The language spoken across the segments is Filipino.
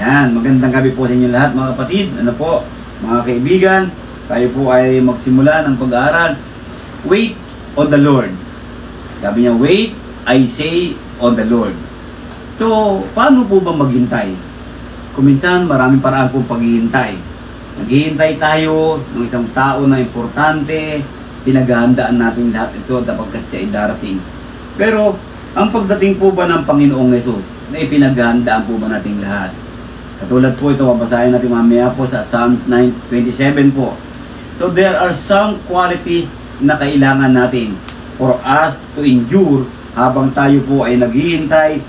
Yan, magandang gabi po sa inyo lahat mga kapatid. Ano po, mga kaibigan, tayo po ay magsimula ng pag-aaral. Wait on the Lord. Sabi niya, wait, I say on the Lord. So, paano po ba maghintay? Kuminsan, maraming paraan po paghihintay. Naghihintay tayo ng isang tao na importante, pinaghahandaan natin lahat ito kapag siya ay darating. Pero, ang pagdating po ba ng Panginoong Yesus, na ipinaghahandaan po ba natin lahat? Katulad po ito, mabasahin natin mamaya po sa Psalm 9:27 po. So there are some qualities na kailangan natin for us to endure habang tayo po ay naghihintay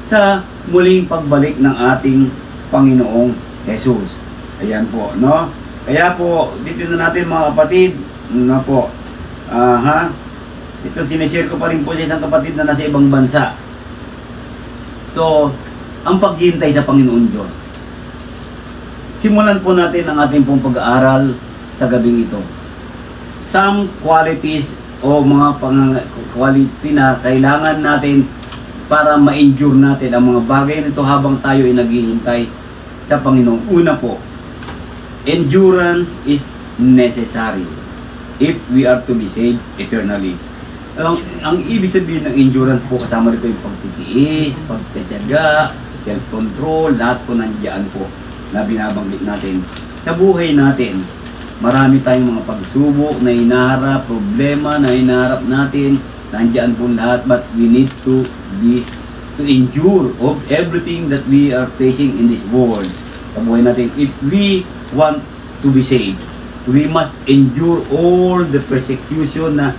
sa muling pagbalik ng ating Panginoong Jesus. Ayan po, no? Kaya po, dito na natin mga kapatid, na po, ito sinishare ko pa rin po sa isang kapatid na nasa ibang bansa. So, ang paghihintay sa Panginoon Diyos. Simulan po natin ang ating pong pag-aaral sa gabing ito. Some qualities o mga quality na kailangan natin para ma-endure natin ang mga bagay nito habang tayo ay naghihintay sa Panginoon. Una po, endurance is necessary if we are to be saved eternally. Ang ibig sabihin ng endurance po, kasama rito yung pagtitiis, pagtitiyaga, self-control, lahat po nandiyan po na binabanggit natin. Sa buhay natin, marami tayong mga pagsubok na hinaharap, problema na hinaharap natin, nandiyan po lahat, but we need to endure of everything that we are facing in this world. Sa buhay natin, if we want to be saved, we must endure all the persecution na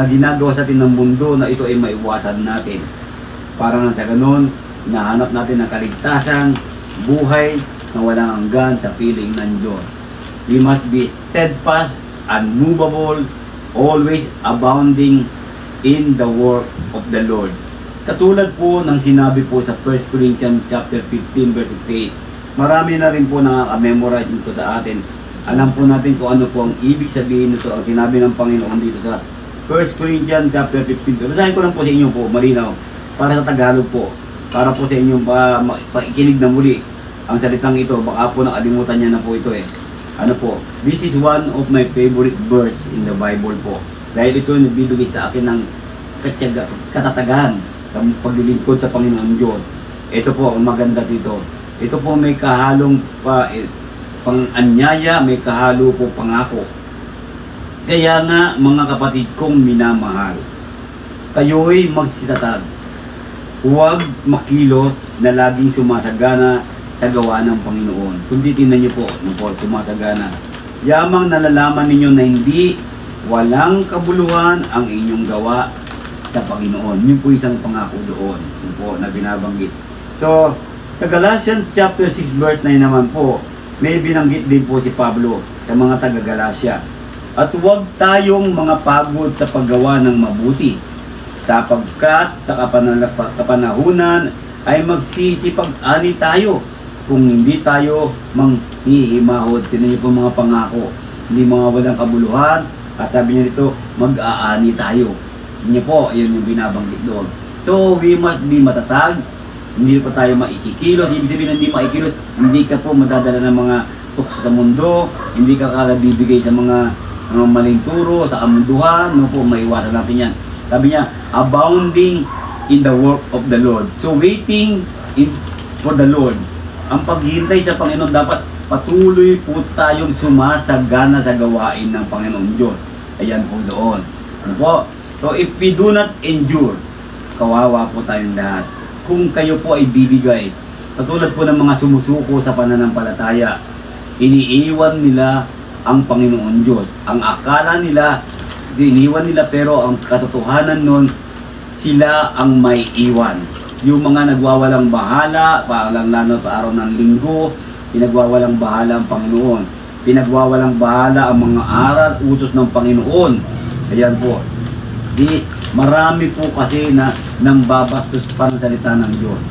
ginagawa sa atin ng mundo na ito ay maiwasan natin. Para nang sa ganun, nahanap natin ang kaligtasan, buhay na walang hanggan sa piling ng Diyos. We must be steadfast, unmovable, always abounding in the work of the Lord. Katulad po ng sinabi po sa 1 Corinthians chapter 15 verse 8. Marami na rin po nakaka-memorize nito sa atin. Alam po natin kung ano po ang ibig sabihin nito, ang sinabi ng Panginoon dito sa 1 Corinthians chapter 15. Basahin ko lang po sa inyo po, malinaw, para sa Tagalog po, para po sa inyong paikinig na muli ang salitang ito. Baka po nakalimutan niya na po ito eh. Ano po, this is one of my favorite verse in the Bible po. Dahil ito nagbibigay sa akin ng katatagan sa paglilingkod sa Panginoon Diyos. Ito po ang maganda dito. Ito po may kahalong pang-anyaya, may kahalo po pangako. Kaya nga mga kapatid kong minamahal, kayo'y magsitatag. Huwag makilos na laging sumasagana sa gawa ng Panginoon. Kundi tingnan niyo po, sumasagana. Yamang nalalaman ninyo na hindi walang kabuluhan ang inyong gawa sa Panginoon. Yun po isang pangako doon. Yun po na binabanggit. So, sa Galatians chapter 6 verse 9 naman po, may binanggit din po si Pablo sa mga taga-Galacia. At huwag tayong mga pagod sa paggawa ng mabuti, sapagkat sa kapanahunan ay magsisipag-ani tayo kung hindi tayo manghihimahod. Sino niyo po mga pangako, hindi mga walang kabuluhan, at sabi niya dito, mag-aani tayo. Niyo po, yun yung binabanggit doon. So, we must be matatag, hindi pa tayo maikikilos. Ibig sabihin hindi maikilos, hindi ka po madadala ng mga tukso sa mundo, hindi ka kagad bibigay sa mga maling turo, sa kamunduhan, no po, maiwasan natin yan. Sabi niya, abounding in the work of the Lord. So, waiting for the Lord. Ang paghihintay sa Panginoon, dapat patuloy po tayong sumasagana sa gawain ng Panginoon Diyos. Ayan po doon. Ano po? So, if we do not endure, kawawa po tayong lahat. Kung kayo po ay bibigay, katulad po ng mga sumusuko sa pananampalataya, iniiwan nila ang Panginoon Diyos. Ang akala nila, iniwan nila, pero ang katotohanan nun, sila ang may iwan. Yung mga nagwawalang bahala, lalo sa araw ng linggo, pinagwawalang bahala ang Panginoon. Pinagwawalang bahala ang mga aral, utos ng Panginoon. Ayan po. Marami po kasi na nang babastos pa ng salita ng Diyos.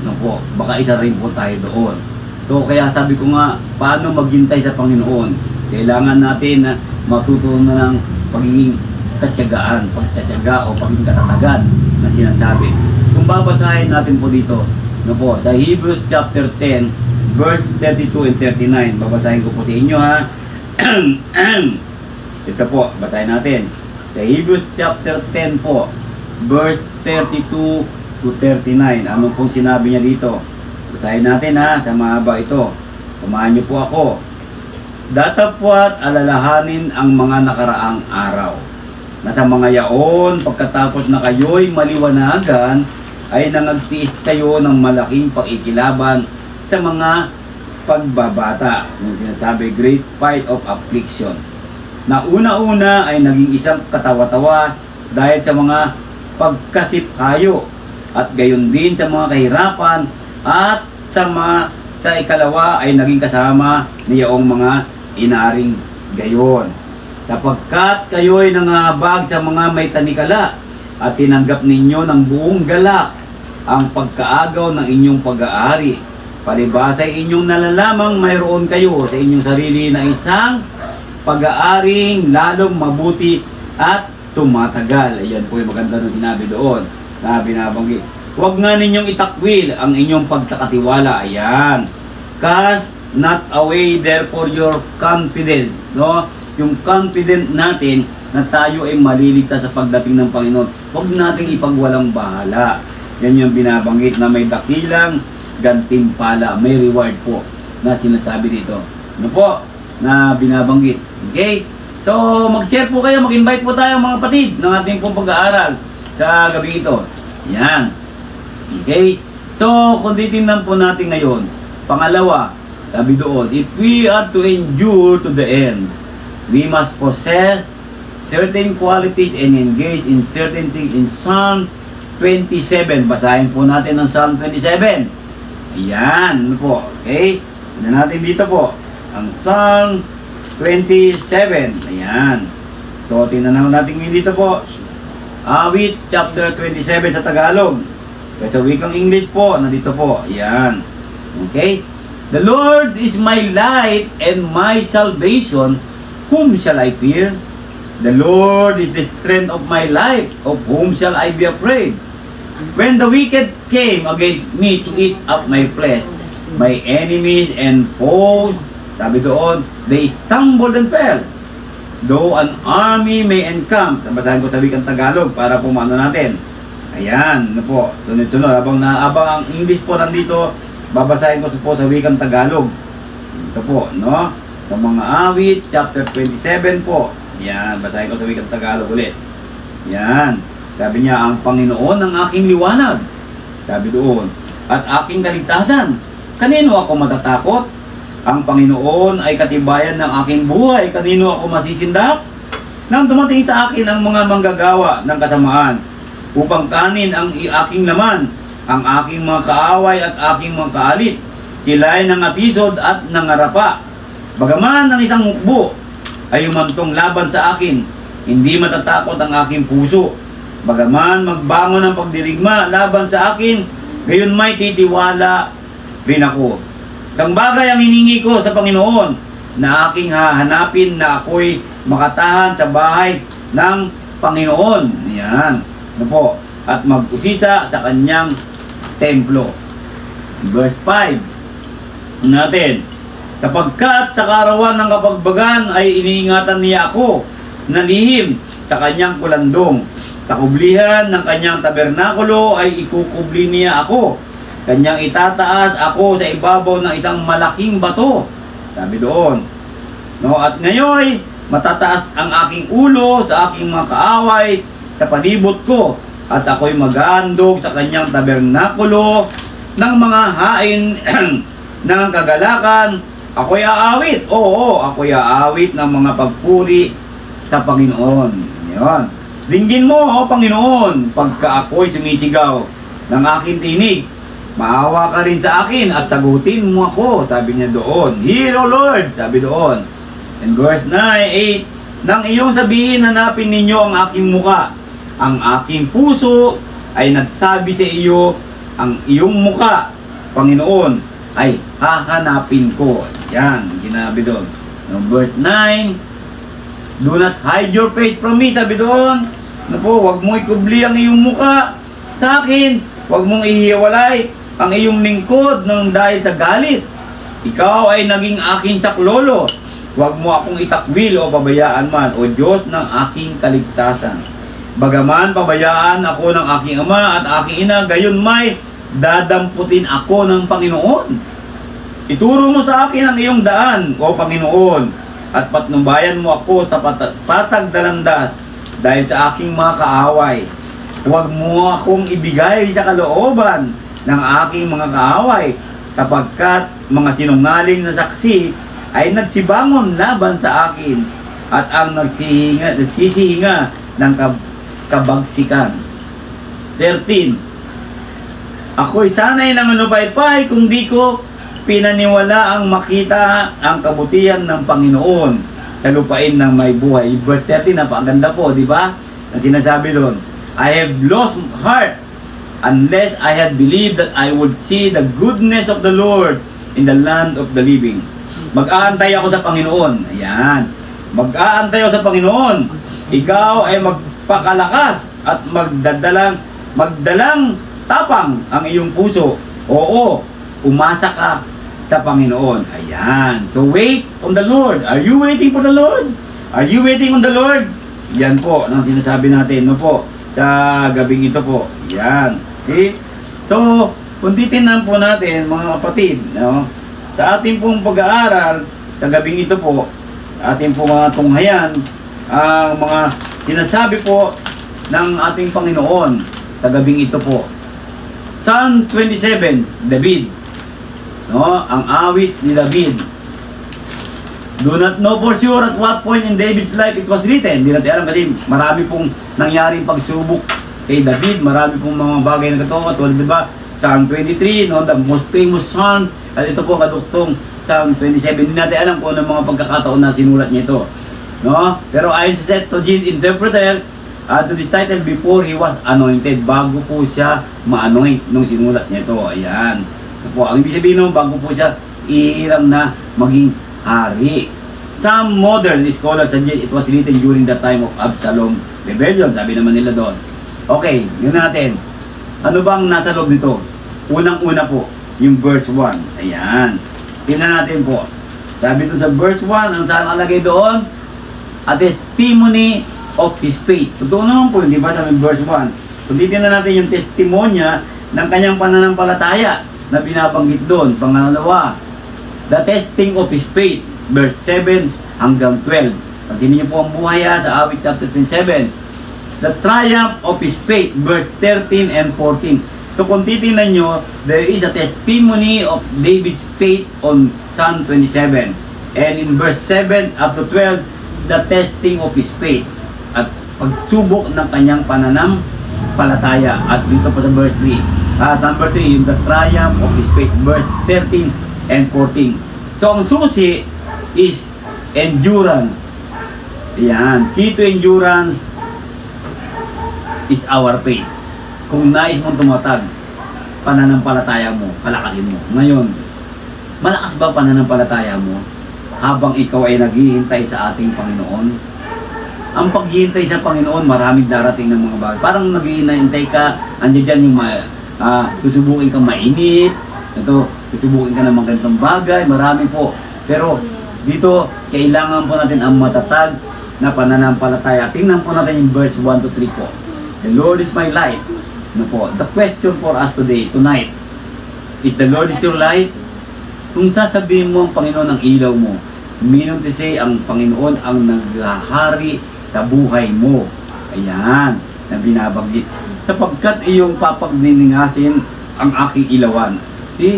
No po, baka isa rin po tayo doon. So kaya sabi ko nga, paano maghintay sa Panginoon? Kailangan natin na matutunan ng pagiging pagtatiyaga o pagiging katatagan na sinasabi. Kung babasahin natin po dito, no po, sa Hebrews chapter 10 verse 32 and 39. Babasahin ko po sa inyo ha. Ito po, basahin natin. Sa Hebrews chapter 10 po, verse 32 to 39. Ano pong sinabi niya dito? Basahin natin ha, sa mahaba ito. Kumahan niyo po ako. Datapwat alalahanin ang mga nakaraang araw. Na sa mga yaon, pagkatapos na kayo'y maliwanagan, ay nangagtiis kayo ng malaking pakikilaban sa mga pagbabata. Yung sinasabi, great fight of affliction. Na una-una ay naging isang katawa-tawa dahil sa mga pagkasiphayo at gayon din sa mga kahirapan at sa ikalawa ay naging kasama niyong mga inaring gayon. Sapagkat kayo'y nangahabag sa mga may tanikala at tinanggap ninyo ng buong galak ang pagkaagaw ng inyong pag-aari. Palibasa inyong nalalamang mayroon kayo sa inyong sarili na isang pag-aaring lalong mabuti at tumatagal. Ayan po yung maganda nung sinabi doon na binabanggit. Huwag nga ninyong itakwil ang inyong pagkakatiwala. Ayan. Cast not away therefore your confidence. No? Yung confident natin na tayo ay maliligtas sa pagdating ng Panginoon. Huwag nating ipagwalang bahala. Yan yung binabanggit na may dakilang gantimpala, may reward po na sinasabi dito. Ano po? Na binabanggit. Okay? So, mag-share po kayo, mag-invite po tayo mga kapatid ng ating pong pag-aaral sa gabi ito. Yan. Okay? So, kung titingnan po natin ngayon, pangalawa, sabi doon, if we are to endure to the end, we must possess certain qualities and engage in certain things in Psalm 27. Basahin po natin ang Psalm 27. Ayan, ano po, okay? Tignan natin dito po, ang Psalm 27. Ayan. So, tingnan natin dito po. Awit, chapter 27 sa Tagalog. Kaya sa wikang English po, nandito po. Ayan. Okay? The Lord is my light and my salvation. Whom shall I fear? The Lord is the strength of my life. Of whom shall I be afraid? When the wicked came against me to eat up my flesh, my enemies and foes, sabi doon, they stumbled and fell. Though an army may encamp, basahin ko sa wikang Tagalog para pumano natin. Ayan, ano po, sunod-sunod. Habang ang English po nandito, babasahin ko po sa wikang Tagalog. Ito po, no? Sa mga awit, chapter 27 po. Ayan, basahin ko sa wikang Tagalog ulit. Ayan. Sabi niya, ang Panginoon ang aking liwanag. Sabi doon, at aking kaligtasan. Kanino ako matatakot? Ang Panginoon ay katibayan ng aking buhay. Kanino ako masisindak? Nang dumating sa akin ang mga manggagawa ng kasamaan, upang kanin ang aking laman, ang aking mga kaaway at aking mga kaalit. Sila'y nangatisod at nangarapa. Bagaman ang isang mukbo ay humantong laban sa akin, hindi matatakot ang aking puso. Bagaman magbangon ang pagdirigma laban sa akin, gayon may titiwala rin ako. Isang bagay ang hiningi ko sa Panginoon, na aking hahanapin, na ako'y makatahan sa bahay ng Panginoon. Yan. Ano po? At mag-usisa sa kanyang templo. Verse 5 natin. Sapagkat sa kaarawan ng kapagbagan ay iniingatan niya ako na lihim sa kanyang kulandong. Sa kublihan ng kanyang tabernakulo ay ikukubli niya ako. Kanyang itataas ako sa ibabaw ng isang malaking bato. Sabi doon. No, at ngayon, matataas ang aking ulo sa aking mga kaaway sa palibot ko. At ako'y mag-aandog sa kanyang tabernakulo ng mga hain ng kagalakan. Ako'y aawit. Oo, ako'y aawit ng mga pagpuri sa Panginoon. Yan. Dinggin mo, O Panginoon, pagka ako'y sumisigaw ng aking tinig. Maawa ka rin sa akin at sagutin mo ako, sabi niya doon. Hear, O Lord, sabi doon. And verse 9, 8, nang iyong sabihin, hanapin ninyo ang aking muka. Ang aking puso ay nagsabi sa iyo, ang iyong muka, Panginoon, ay hahanapin ko. Yan, ginabi doon. Verse 9, do not hide your face from me, sabi doon. Ano po, huwag mong ikubli ang iyong muka sa akin. Huwag mong ihiwalay ang iyong lingkod ng dahil sa galit. Ikaw ay naging aking saklolo. Huwag mo akong itakwil o pabayaan man, O Diyos ng aking kaligtasan. Bagaman pabayaan ako ng aking ama at aking ina, gayon may dadamputin ako ng Panginoon. Ituro mo sa akin ang iyong daan, O Panginoon, at patnubayan mo ako sa patag dalandas dahil sa aking mga kaaway. Huwag mo akong ibigay sa kalooban ng aking mga kaaway, kapagkat mga sinungaling na saksi ay nagsibangon laban sa akin at ang nagsisihinga ng kabagsikan. 13. Ako'y sana'y nangunupaypay kung di ko pinaniwala ang makita ang kabutihan ng Panginoon sa lupain ng may buhay. Verse 13, napakaganda po, di ba? Ang sinasabi doon, I have lost heart unless I had believed that I would see the goodness of the Lord in the land of the living. Mag-aantay ako sa Panginoon. Ayan. Mag-aantay ako sa Panginoon. Ikaw ay magpakalakas at magdalang tapang ang iyong puso. Oo, umasa ka sa Panginoon. Ayan. So wait on the Lord. Are you waiting for the Lord? Are you waiting on the Lord? Yan po, ang sinasabi natin, no po, sa gabing ito po. Yan. Okay? So, kung titignan po natin, mga kapatid, no, sa ating pong pag-aaral, sa gabing ito po, ating pong mga tunghayan, ang mga sinasabi po ng ating Panginoon sa gabing ito po. Psalm 27, David. No, ang awit ni David. Do not know for sure at what point in David's life it was written. Hindi natin alam kasi marami pong nangyaring pagsubok kay David. Marami pong mga bagay na katulad. Diba? Psalm 23, no, the most famous psalm. At ito po kaduktong Psalm 27. Hindi natin alam kung ano mga pagkakataon na sinulat niya ito. No? Pero ayon sa Septuagint interpreter, to this title before he was anointed. Bago po siya ma-anoint nung sinulat niya ito. Ayan. Po, ang ibig sabihin nung bago po siya ihiram na maging hari. Some modern scholars suggest it was written during the time of Absalom rebellion. Sabi naman nila doon. Okay, yun natin. Ano bang nasa loob nito? Unang-una po, yung verse 1. Ayan. Tingnan natin po. Sabi doon sa verse 1, ang saan nakalagay doon? A testimony of his faith. Totoo naman po, hindi ba sa verse 1? Kung titignan natin yung testimonya ng kanyang pananampalataya na binabanggit doon. Pangalawa, the testing of his faith, verse 7 hanggang 12. Pansinin niyo po ang buhay sa awit chapter 27. The triumph of his faith, verse 13 and 14. So kung titingnan nyo, there is a testimony of David's faith on Psalm 27. And in verse 7 up to 12, the testing of his faith. At pagsubok ng kanyang pananampalataya. At dito pa sa verse 3. Number 3, yung the triumph of his faith, verse 13 and 14. So, ang susi is endurance. Ayan. Key to endurance is our faith. Kung nais mong tumatag, pananampalataya mo, palakasin mo. Ngayon, malakas ba pananampalataya mo habang ikaw ay naghihintay sa ating Panginoon? Ang paghihintay sa Panginoon, maraming darating ng mga bagay. Parang naghihintay ka, andyan dyan yung susubukin kang mainit, ito, susubukin ka ng mga ganitong bagay, marami po. Pero dito, kailangan po natin ang matatag na pananampalataya. Tingnan po natin yung verse 1 to 3 po. The Lord is my light. Ano po? The question for us tonight, is the Lord is your light? Kung sasabihin mo ang Panginoon ang ilaw mo, meaning to say, ang Panginoon ang naghahari sa buhay mo. Ayan, na binabanggit. Sapagkat iyong papagniningasin ang aking ilawan. See,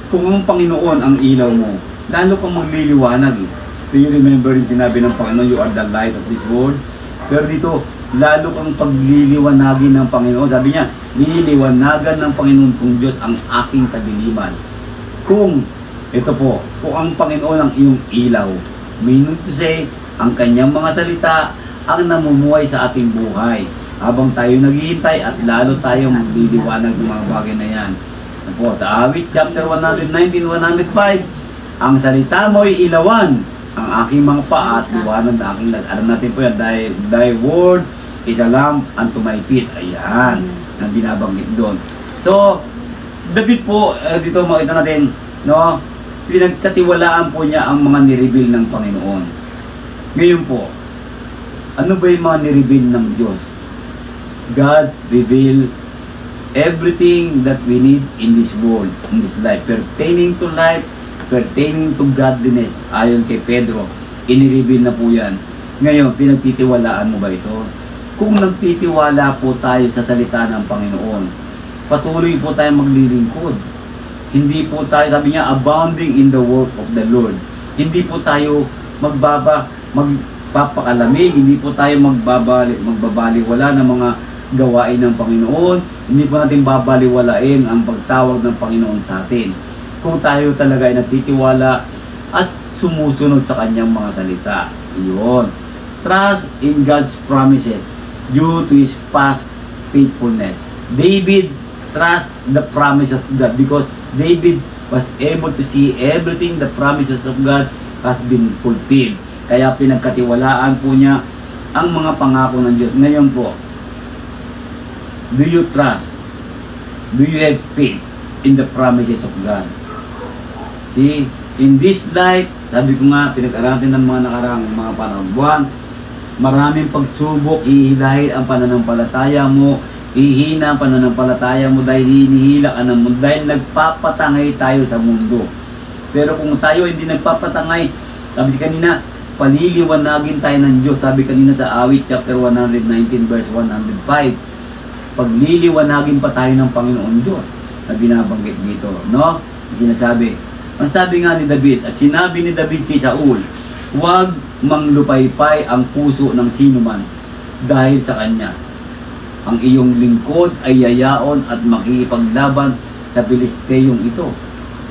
kung ang Panginoon ang ilaw mo, lalo kang magliliwanag. Do you remember yung sinabi ng Panginoon, you are the light of this world? Pero dito, lalo kang pagliliwanagin ng Panginoon. Sabi niya, nililiwanagan ng Panginoon kong Diyos ang aking kadiliman. Kung, ito po, kung ang Panginoon ang iyong ilaw, meaning to say, ang kanyang mga salita ang namumuhay sa ating buhay. Habang tayo naghihintay at lalo tayong magliliwanag ng mga bagay na yan. Po, sa awit chapter 119-105, ang salita mo ay ilawan ang aking mga paa at liwanag na aking lag. Alam natin po yan, thy word is a lamp unto my feet. Ayan, ang binabanggit doon. So, David po, dito makita natin, no, pinagkatiwalaan po niya ang mga nireveal ng Panginoon. Ngayon po, ano ba yung mga nireveal ng Diyos? God reveal everything that we need in this world, in this life, pertaining to life, pertaining to godliness. Ayon kay Pedro, inireveal na po yan. Ngayon, pinagtitiwalaan mo ba ito? Kung nagtitiwala po tayo sa salita ng Panginoon, patuloy po tayo maglilingkod. Hindi po tayo, sabi niya, abounding in the work of the Lord. Hindi po tayo magpapakalamig, hindi po tayo magbabaliwala ng mga gawain ng Panginoon. Hindi po natin babaliwalain ang pagtawag ng Panginoon sa atin. Kung tayo talaga ay nagtitiwala at sumusunod sa kanyang mga salita. Iyon. Trust in God's promises due to His past faithfulness. David trust the promise of God because David was able to see everything the promises of God has been fulfilled. Kaya pinagkatiwalaan po niya ang mga pangako ng Diyos. Ngayon po, do you trust? Do you have faith in the promises of God? See, in this life, sabi ko nga, pinag-aralan ng mga nakarang mga panahon buwan, maraming pagsubok, ihilahin ang pananampalataya mo, ihina ang pananampalataya mo dahil hinihila ka ng mundo, dahil nagpapatangay tayo sa mundo. Pero kung tayo hindi nagpapatangay, sabi kanina, paliliwanagin tayo ng Diyos. Sabi kanina sa Awit chapter 119 verse 105, pagliliwanagin pa tayo ng Panginoon Diyos na binabanggit dito, no? Sinasabi, ang sabi nga ni David, at sinabi ni David kay Saul, huwag manglupaypay ang puso ng sinuman dahil sa kanya. Ang iyong lingkod ay yayaon at makikipaglaban sa Pilisteyong ito.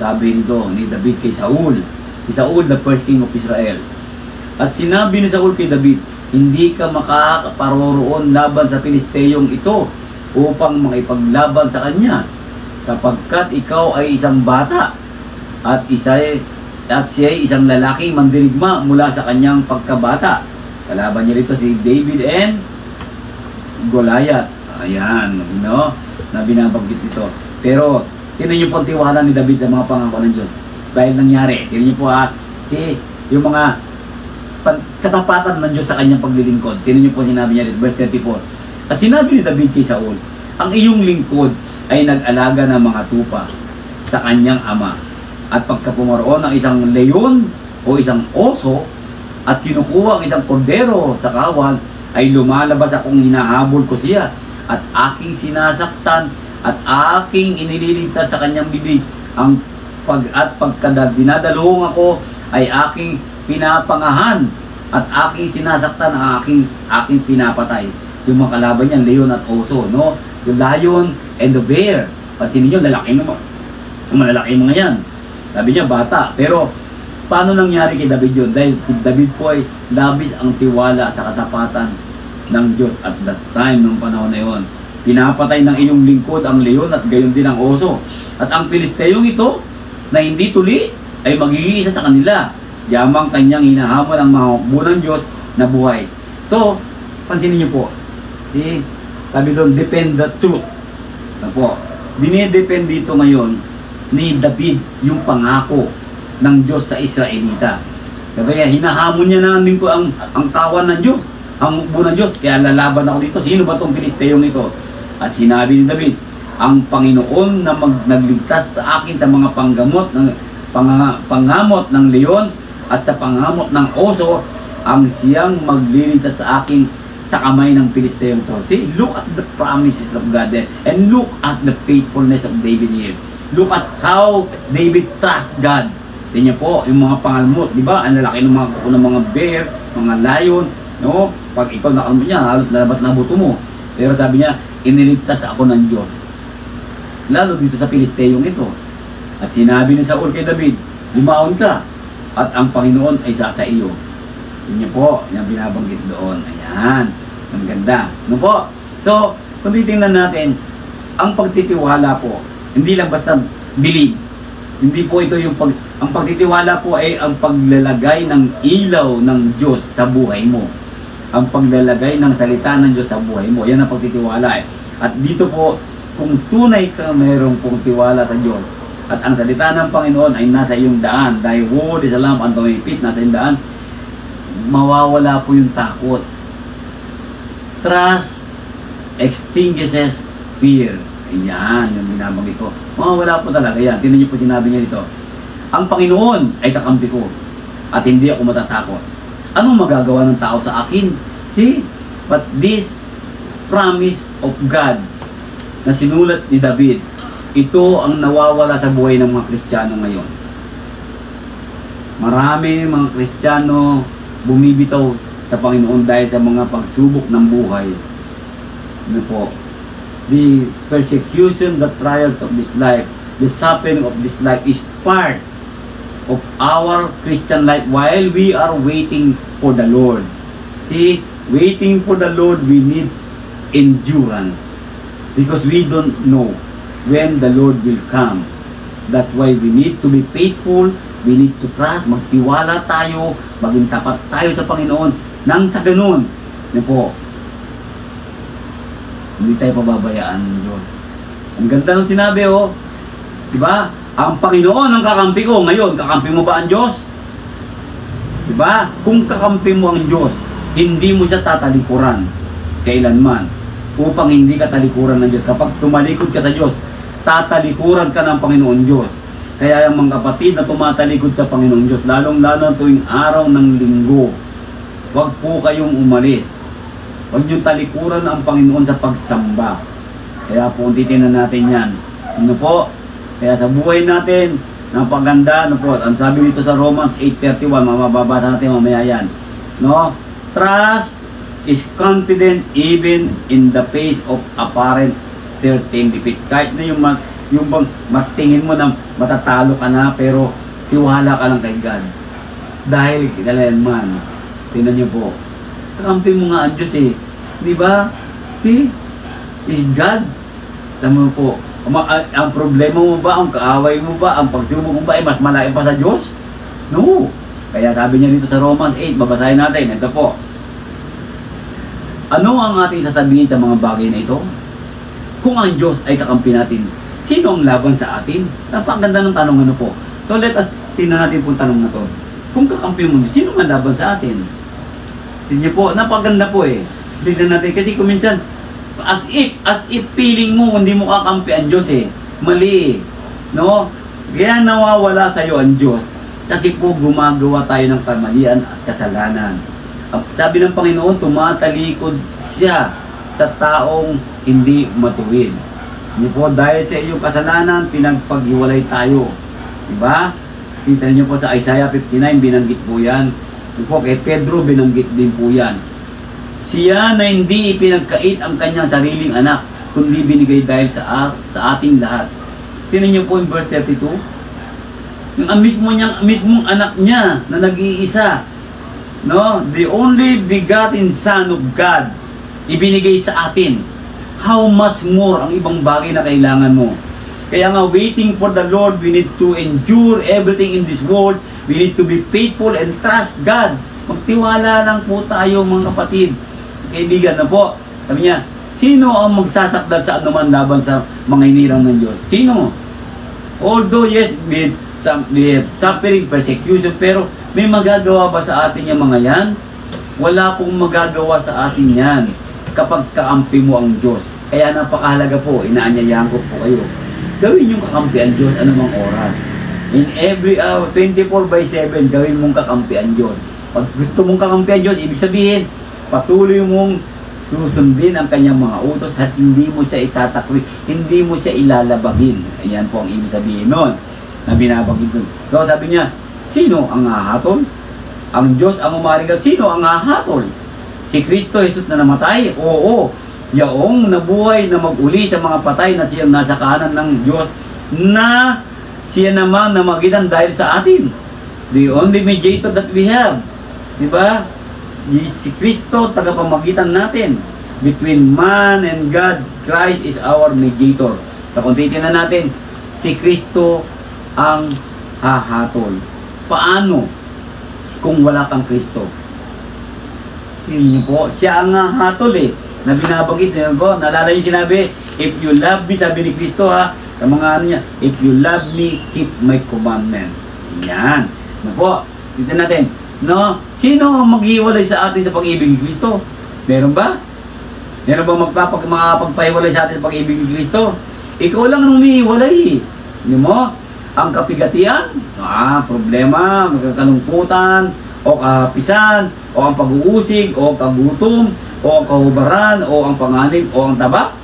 Sabi nito ni David kay Saul. Si Saul, the first king of Israel. At sinabi ni Saul kay David, hindi ka makakaparoroon laban sa Pilisteyong ito upang makipaglaban sa kanya, sapagkat ikaw ay isang bata at siya ay isang lalaking mandirigma mula sa kanyang pagkabata. Kalaban niya rito si David and Goliath. Ayan, no? Na binabanggit ito. Pero, tinan niyo po ang tiwala ni David sa mga pangako ng Diyos. Dahil nangyari, tinan niyo po yung mga katapatan ng Diyos sa kanyang paglilingkod. Tinan niyo po sinabi niya dito, verse 34. At sinabi ni David kay Saul, ang iyong lingkod ay nag-alaga ng mga tupa sa kanyang ama. At pagka pumaroon ng isang leon o isang oso at kinukuha ang isang kordero sa kawan, ay lumalabas akong hinahabol ko siya at aking sinasaktan at aking inililigtas sa kanyang bibig. Pagka dinadalawang ako ay aking pinapangahan at aking sinasaktan ang aking pinapatay. Yung mga kalaban niya, leon at oso, no? The lion and the bear. Pansinin niyo, lalaki naman. Malalaki mga yan. Sabi niya, bata. Pero, paano nangyari kay David yun? Dahil si David po ay labis ang tiwala sa katapatan ng Diyos at that time, nung panahon na yun. Pinapatay ng iyong lingkod ang leon at gayon din ang oso. At ang Pilisteyong ito, na hindi tuli, ay mag-iisa sa kanila. Yamang kanyang hinahamon ang mga hukbo ng Diyos na buhay. So, pansinin niyo po. See? Sabi doon, depend the truth. Na po. Dinidepend dito ngayon ni David yung pangako ng Diyos sa Israelita. Kaya hinahamon niya na ko ang kawan ng Diyos, ang hukbo ng Diyos. Kaya lalaban ako dito. Sino ba itong Pilisteyong ito? At sinabi ni David, ang Panginoon na nagligtas sa akin sa mga panghamot ng leon at sa panghamot ng oso, ang siyang magliligtas sa akin sa kamay ng Pilisteyong ito. See, look at the promises of God there and look at the faithfulness of David here. Look at how David trust God. Tingnan po, yung mga pangalmot, di ba? Ang lalaki ng mga bear, mga lion, no? Pag ikaw nakalmot niya, halos lalabat na buto mo. Pero sabi niya, iniligtas ako ng Diyos. Lalo dito sa Pilisteyong ito. At sinabi ni Saul kay David, lumaon ka, at ang Panginoon ay sa iyo. Tingnan po, yung binabanggit doon. Ayan, ang ganda. No po? So, kung titingnan natin, ang pagtitiwala po, hindi lang basta believe. Hindi po ito ang pagtitiwala po ay ang paglalagay ng ilaw ng Diyos sa buhay mo. Ang paglalagay ng salita ng Diyos sa buhay mo. Yan ang pagtitiwala eh. At dito po, kung tunay ka mayroong pong tiwala sa Diyos, at ang salita ng Panginoon ay nasa iyong daan, thy word is a lamp unto my feet, nasa iyong daan, mawawala po yung takot. Trust extinguishes fear. Ayan, yung binabanggit ko. Mawawala po talaga yan. Tingnan niyo po sinabi niya dito. Ang Panginoon ay kakampi ko at hindi ako matatakot. Anong magagawa ng tao sa akin? See? But this promise of God na sinulat ni David, ito ang nawawala sa buhay ng mga Kristiyano ngayon. Marami mga Kristiyano bumibitaw sa Panginoon dahil sa mga pagsubok ng buhay. Ano po? The persecution, the trials of this life, the suffering of this life is part of our Christian life while we are waiting for the Lord. See, waiting for the Lord, we need endurance because we don't know when the Lord will come. That's why we need to be faithful, we need to trust, magtiwala tayo, maging tapat tayo sa Panginoon. Nang sa ganun, ano po, hindi tayo pababayaan ng Diyos. Ang ganda ng sinabi, oh. Diba? Ang Panginoon ang kakampi ko. Ngayon, kakampi mo ba ang Diyos? Diba? Kung kakampi mo ang Diyos, hindi mo siya tatalikuran kailanman upang hindi ka talikuran ng Diyos. Kapag tumalikod ka sa Diyos, tatalikuran ka ng Panginoon Diyos. Kaya yung mga kapatid na tumatalikod sa Panginoon Diyos, lalong-lalo tuwing araw ng linggo, huwag po kayong umalis. Huwag niyong talikuran ang Panginoon sa pagsamba. Kaya po, titignan natin yan. Ano po? Kaya sa buhay natin, napaganda, ano po, ang sabi dito sa Romans 8:31, mababasa natin mamaya yan. No? Trust is confident even in the face of apparent certain defeat. Kahit na yung magtingin mo na matatalo ka na, pero tiwala ka lang kay God. Dahil kailan man, tingnan niyo po, kakampi mo nga ang Diyos eh. Di ba? See? Is God. Tama po. Ang problema mo ba, ang kaaway mo ba, ang pagsubok mo ba ay mas malaki pa sa Diyos? No. Kaya sabi niya dito sa Romans 8, babasahin natin. Ito po. Ano ang ating sasabihin sa mga bagay na ito? Kung ang Diyos ay kakampi natin, sino ang laban sa atin? Napakaganda ng tanong ano po. So let us tingnan natin po tanong na to. Kung kakampi mo, sino ang laban sa atin? Tingnan po, napakaganda po eh. Tingnan natin kasi kung minsan as if feeling mo hindi mo kakampi ang Diyos eh. Mali eh. No? Kaya nawawala sa iyo ang Diyos kasi po gumagawa tayo ng kamalian at kasalanan. Sabi ng Panginoon, tumatalikod siya sa taong hindi matuwid. Hindi po, dahil sa iyong kasalanan, pinagpaghiwalay tayo. Diba? Kita niyo po sa Isaiah 59, binanggit po yan. Po, kay Pedro, binanggit din po yan. Siya na hindi ipinagkait ang kanyang sariling anak, kundi binigay dahil sa ating lahat. Tingnan niyo po yung verse 32. Yung mismong anak niya na nag-iisa, no? The only begotten Son of God, ibinigay sa atin. How much more ang ibang bagay na kailangan mo? Kaya nga, waiting for the Lord, we need to endure everything in this world. We need to be faithful and trust God. Magtiwala lang po tayo mga kapatid. Kaibigan na po. Sabi niya, sino ang magsasakdal sa anuman laban sa mga hinirang ng Diyos? Sino? Although yes, we have suffering, persecution, pero may magagawa ba sa atin yung mga yan? Wala pong magagawa sa atin yan kapag kaampi mo ang Diyos. Kaya napakahalaga po, inaanyayahan ko po kayo. Gawin yung kakampi ang Diyos anumang oras. In every hour, 24/7, gawin mong kakampi ang Diyos. Pag gusto mong kakampi ang Diyos, ibig sabihin, patuloy mong susundin ang kanyang mga utos at hindi mo siya itatakwi, hindi mo siya ilalabagin. Ayan po ang ibig sabihin nun na binabagin dun. So sabi niya, sino ang hahatol? Ang Diyos ang umarigal. Sino ang hahatol? Si Kristo Jesus na namatay? Oo. Yaong nabuhay na mag-uli sa mga patay na siyang nasa kanan ng Diyos na siya naman na magitan dahil sa atin. The only mediator that we have. Diba? Si Kristo, tagapamagitan natin. Between man and God, Christ is our mediator. So kung titignan natin, si Kristo ang hahatol. Paano kung wala kang Kristo? Sige po, siya ang hahatol eh. Na binabagit niyo po, naalala yung sinabi, if you love me, sabi ni Kristo ha, Sa mga ano niya, if you love me, keep my commandment. Yan. Ano po? Tignan natin. No? Sino ang maghiwalay sa atin sa pag-ibig ni Kristo? Meron ba? Meron ba makapagpahiwalay sa atin sa pag-ibig ni Kristo? Ikaw lang ang humihiwalay. Hindi mo? Ang kapigatian, problema, magkakalungkutan, o kapisan, o ang pag-uusig, o kagutom, o ang kahubaran, o ang panganib, o ang taba.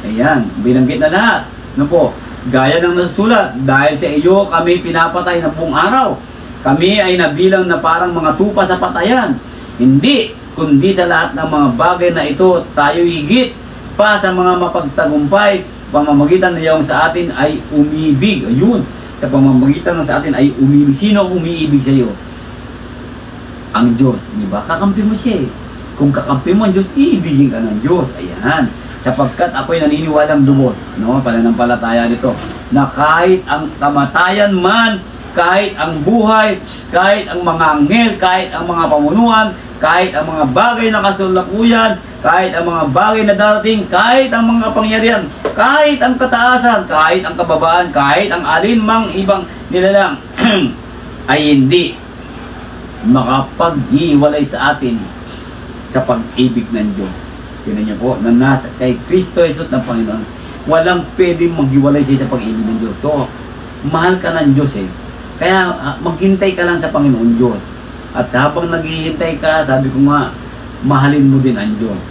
Ayan, binanggit na lahat. Ano po? Gaya ng nasusulat, dahil sa iyo kami pinapatay ng buong araw. Kami ay nabilang na parang mga tupa sa patayan. Hindi, kundi sa lahat ng mga bagay na ito, tayo higit pa sa mga mapagtagumpay, pamamagitan na iyong sa atin ay umibig. Ayun, sa pamamagitan ng sa atin ay umibig. Sino ang umiibig sa iyo? Ang Diyos, di ba? Kakampi mo siya eh. Kung kakampi mo ang Diyos, iibigin ka ng Diyos. Ayan. Sapagkat ako'y naniniwalang lubos, no? Pananampalataya nito, na kahit ang kamatayan man, kahit ang buhay, kahit ang mga anghel, kahit ang mga pamunuan, kahit ang mga bagay na kasalukuyan, kahit ang mga bagay na darating, kahit ang mga kapangyarihan, kahit ang kataasan, kahit ang kababaan, kahit ang alinmang ibang nilalang, ay hindi makapaghiwalay sa atin sa pag-ibig ng Diyos. Tinan niyo po, na nasa kay Kristo Jesus ng Panginoon, walang pwedeng maghiwalay siya sa pag-ibig ng Diyos. So, mahal ka ng Diyos eh. Kaya maghintay ka lang sa Panginoon Diyos. At habang naghihintay ka, sabi ko nga, mahalin mo din ang Diyos.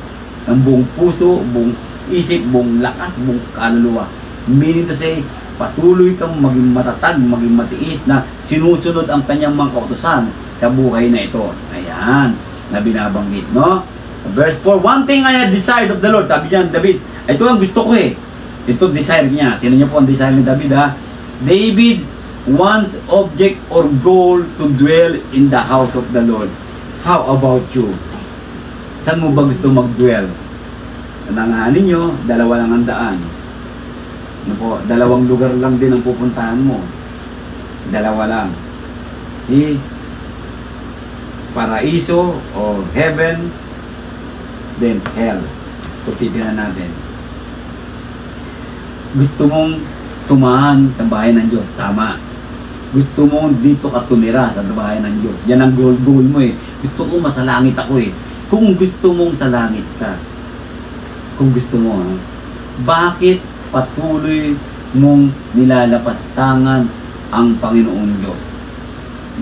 Ang buong puso, buong isip, buong lakas, buong kaluluwa. Meaning to say, patuloy kang maging matatag, maging matiis na sinusunod ang kanyang mga kautusan sa buhay na ito. Ayan, na binabanggit, no? Verse 4, one thing I have desired of the Lord. Sabi niya, David, ito ang gusto ko eh. Ito desire niya. Tinan niyo po ang desire ni David ha. David wants object or goal to dwell in the house of the Lord. How about you? Saan mo ba gusto mag-dwell? Nanganin niyo, dalawa lang ang daan. Ano po, dalawang lugar lang din ang pupuntahan mo. Dalawa lang. Si Paraiso o Heaven, then hell. So, titignan natin. Gusto mong tumahan sa bahay ng Diyos. Tama. Gusto mong dito ka tumira sa bahay ng Diyos. Yan ang goal mo eh. Gusto ko masalangit ako eh. Kung gusto mong sa langit ka, kung gusto mo, ha? Bakit patuloy mong nilalapastangan ang Panginoon Diyos?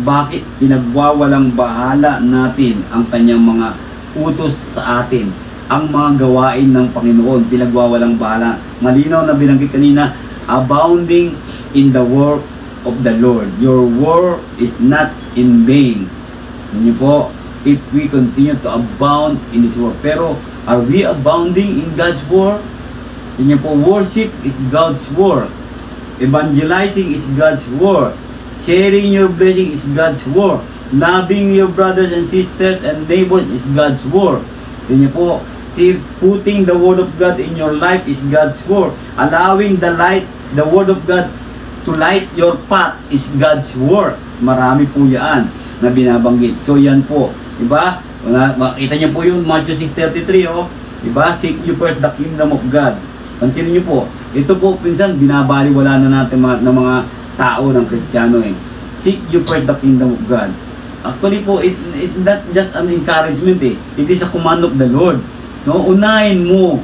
Bakit pinagwawalang bahala natin ang kanyang mga utos sa atin, ang mga gawain ng Panginoon, pinagwawalang bahala? Malinaw na binanggit kanina, abounding in the work of the Lord. Your work is not in vain. Yun po, if we continue to abound in His work. Pero, are we abounding in God's work? Yun po, worship is God's work. Evangelizing is God's work. Sharing your blessing is God's work. Loving your brothers and sisters and neighbors is God's work. Yun po, see, putting the Word of God in your life is God's work. Allowing the light, the Word of God to light your path is God's work. Marami po yan na binabanggit. So yan po, diba? Makita niyo po yun, Matthew 6:33, oh. Diba? Seek you first the kingdom of God. Pansinin niyo po, ito po pinsan, binabaliwala na natin ng mga tao ng Kristiyano eh. Seek you first the kingdom of God. Actually po, it's not just an encouragement eh. It is a command of the Lord. No? Unahin mo.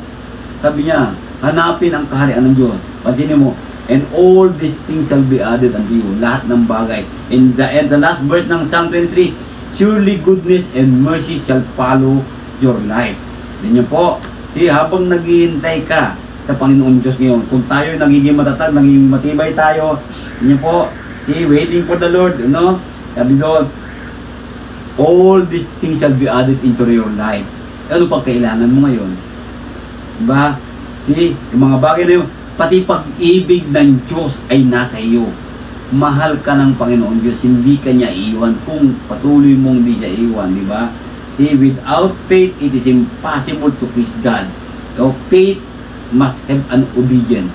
Sabi niya, hanapin ang kaharian ng Diyos. Pansinin mo, and all these things shall be added unto you. Lahat ng bagay. In the end, the last verse ng Psalm 23, surely goodness and mercy shall follow your life. Yan niyo po, habang naghihintay ka sa Panginoon Diyos ngayon, kung tayo nagiging matatag, nagiging matibay tayo, yan niyo po, waiting for the Lord, no? Sabi doon, all these things shall be added into your life. Ano pang kailangan mo ngayon? Diba? Yung mga bagay na yun, pati pag-ibig ng Diyos ay nasa iyo. Mahal ka ng Panginoon Diyos, hindi ka niya iiwan kung patuloy mong hindi siya iiwan, di ba? Without faith, it is impossible to please God. So, faith must have an obedience.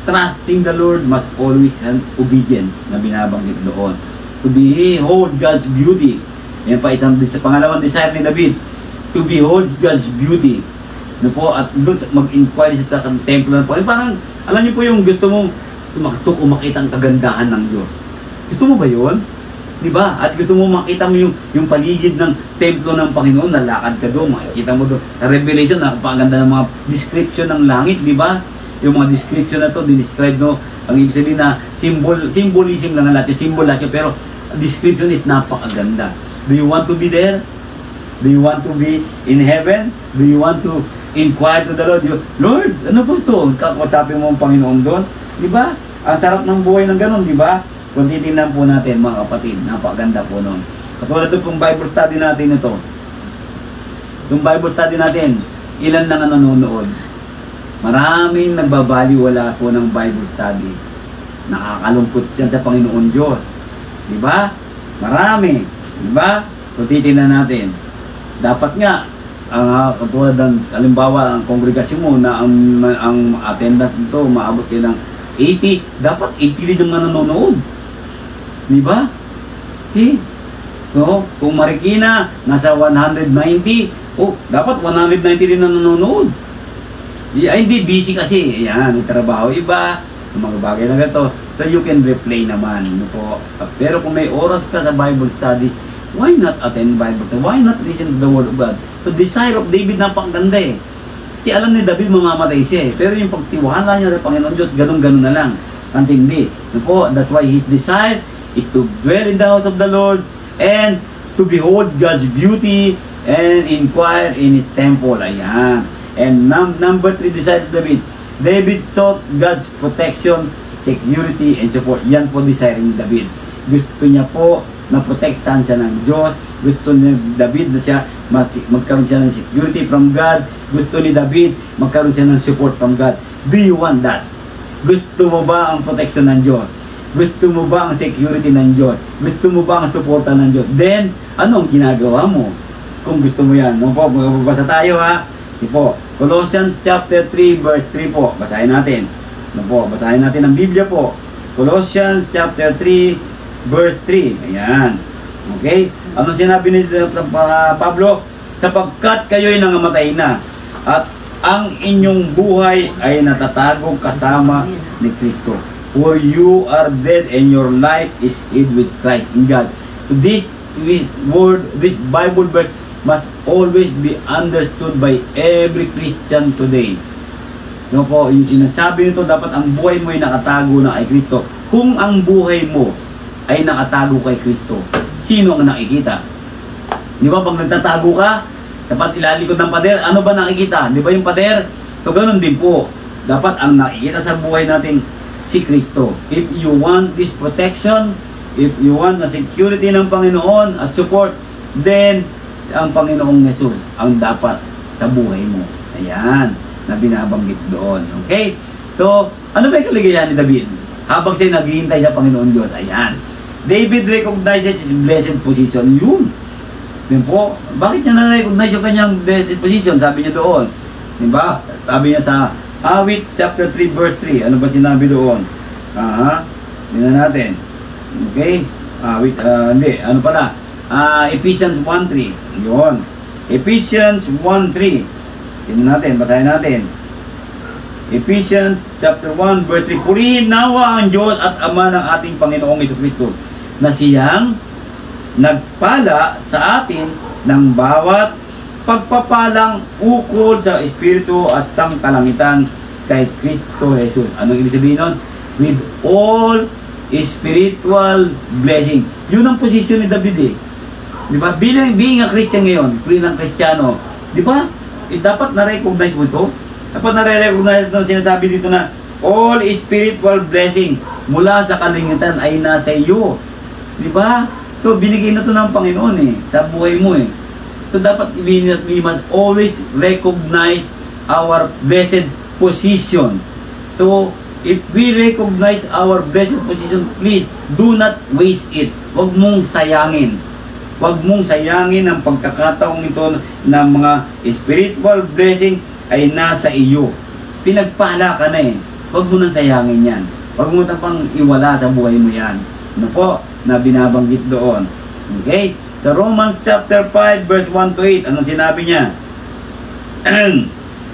Trusting the Lord must always have obedience na binabanggit doon. To behold God's beauty. Yan pa isang pangalawang desire ni David. To behold God's beauty. Ano po, at doon mag-inquire sa temple na po. Parang Alam niyo po yung gusto mong tumaktok o makita ang kagandahan ng Diyos. Gusto mo ba yun? Di ba? At gusto mo makita mo yung paligid ng templo ng Panginoon, nalakad ka doon, makikita mo doon. Revelation, napakaganda ng mga description ng langit, di ba? Yung mga description na to, dinescribe no, ang ibig sabihin na symbolism lang lahat, yung symbol lahat, pero description is napakaganda. Do you want to be there? Do you want to be in heaven? Do you want to inquire to the Lord? Lord, ano po ito? Kakusapin mo ang Panginoon doon? Di ba? Ang sarap ng buhay ng ganun, di ba? Kung titingnan po natin, mga kapatid, napakaganda po noon. Katulad ito pong Bible study natin ito. Itong Bible study natin, ilan lang ang nanonood? Maraming nagbabaliwala po ng Bible study. Nakakalungkot yan sa Panginoon Diyos. Di ba? Marami. Di ba? Kung titingnan natin, dapat nga, katulad ng, halimbawa, ang kongregasyon mo na ang attendance nito, maabot kayo ng 80, dapat 80 rin yung nanonood. Di ba? See? So, kung Marikina, nasa 190, dapat 190 rin na nanonood. Ay, hindi, busy kasi. Ayan, may trabaho iba, mga bagay na ganito. So, you can replay naman. No po. Pero kung may oras ka sa Bible study, why not attend Bible study? Why not listen to the Word of God? The desire of David, napakaganda eh. Kasi alam ni David, mamamatay siya eh. Pero yung pagtiwala niya sa Panginoon Diyos, ganun-ganun na lang. Ang tindi. No po, that's why his desire is to dwell in the house of the Lord and to behold God's beauty and inquire in His temple. Ayan. And number 3, desire of David. David sought God's protection, security, and support. Yan po desire ni David. Gusto niya po na protektahan siya ng Diyos. Gusto ni David na siya magkaroon siya ng security from God. Gusto ni David magkaroon siya ng support from God. Do you want that? Gusto mo ba ang protection ng Diyos? Gusto mo ba ang security ng Diyos? Gusto mo ba ang suporta ng Diyos? Then, anong ginagawa mo? Kung gusto mo yan. No po, magbabasa tayo ha. Ito po, Colossians chapter 3 verse 3 po. Basahin natin. No po, basahin natin ang Biblia po. Colossians chapter 3 verse 3. Ayan. Okay? Ano sinabi ni Pablo? Sapagkat kayo'y nangamatay na at ang inyong buhay ay natatago kasama ni Kristo. For you are dead and your life is hid with Christ in God. So this word, this Bible verse must always be understood by every Christian today. No po, yung sinasabi nito, dapat ang buhay mo ay nakatago na kay Kristo. Kung ang buhay mo ay nakatago kay Kristo, sino ang nakikita? Di ba pag nagtatago ka, dapat ilalikod ng pader, ano ba nakikita? Di ba yung pader? So ganun din po, dapat ang nakikita sa buhay natin si Kristo. If you want this protection, if you want the security ng Panginoon at support, then ang Panginoong Jesus ang dapat sa buhay mo. Ayan, na binabanggit doon. Okay? So, ano ba yung kaligayahan ni David? Habang siya naghihintay sa Panginoon Diyos. Ayan. David recognizes his blessed position. Yun. Yun po. Bakit niya na-recognize yung kanyang blessed position? Sabi niya doon. Diba? Sabi niya sa Awit chapter 3 verse 3. Ano ba sinabi doon? Tingnan natin. Okay? Awit, hindi. Ano pala? Ephesians 1:3. Yun. Ephesians 1:3. Tingnan natin. Basahin natin. Ephesians chapter 1 verse 3. Purihin nawa ang Diyos at Ama ng ating Panginoong Jesucristo na siyang nagpala sa atin ng bawat pagpapalang ukol sa Espiritu at sangkalangitan kay Kristo Jesus. Anong ibig sabihin nun? With all spiritual blessing. Yun ang posisyon ni David eh. Di ba? Being a Christian ngayon, bilang Kristiyano, di ba? Dapat na-recognize mo ito. Dapat na-recognize ito, sinasabi dito na all spiritual blessing mula sa kalangitan ay nasa iyo. Di ba? So, binigay na ito ng Panginoon eh, sa buhay mo eh. So, dapat we must always recognize our blessed position. So, if we recognize our blessed position, please, do not waste it. Huwag mong sayangin. Huwag mong sayangin ang pagkakataong ito ng mga spiritual blessing ay nasa iyo. Pinagpala ka na eh. Huwag mo nang sayangin yan. Huwag mo na pang iwala sa buhay mo yan. Ano po? Na binabanggit doon. Okay? Sa Romans chapter 5 verse 1 to 8, anong sinabi niya?